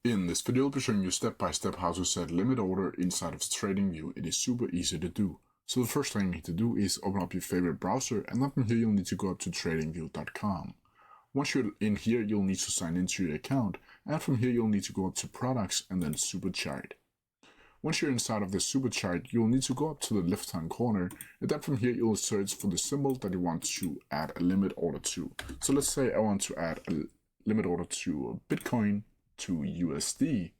In this video, I'll be showing you step by step how to set limit order inside of Tradingview. It is super easy to do. So the first thing you need to do is open up your favorite browser, and then from here you'll need to go up to tradingview.com. Once you're in here, you'll need to sign into your account, and from here you'll need to go up to products and then super chart. Once you're inside of the super chart, you'll need to go up to the left hand corner, and then from here you'll search for the symbol that you want to add a limit order to. So let's say I want to add a limit order to Bitcoin to USD.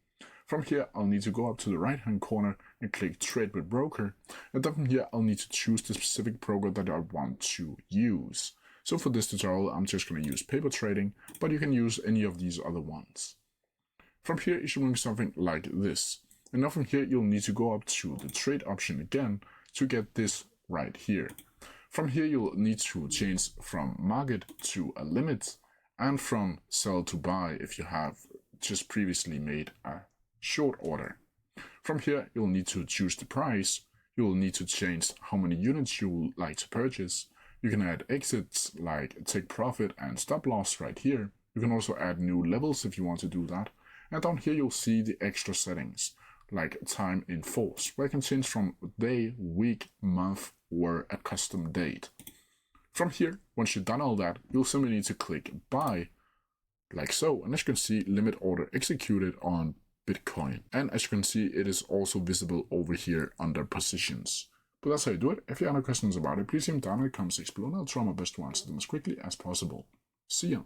From here, I'll need to go up to the right hand corner and click Trade with Broker. And then from here, I'll need to choose the specific broker that I want to use. So for this tutorial, I'm just going to use paper trading, but you can use any of these other ones. From here, it should look something like this. And now from here, you'll need to go up to the trade option again to get this right here. From here, you'll need to change from market to a limit and from sell to buy if you have just previously made a short order. From here, you'll need to choose the price. You'll need to change how many units you would like to purchase. You can add exits like take profit and stop loss right here. You can also add new levels if you want to do that. And down here, you'll see the extra settings like time in force, where you can change from day, week, month, or a custom date. From here, once you've done all that, you'll simply need to click buy, like so, and as you can see, limit order executed on Bitcoin. And as you can see, it is also visible over here under positions. But that's how you do it. If you have any questions about it, please leave them down in the comment section below, and I'll try my best to answer them as quickly as possible. See ya!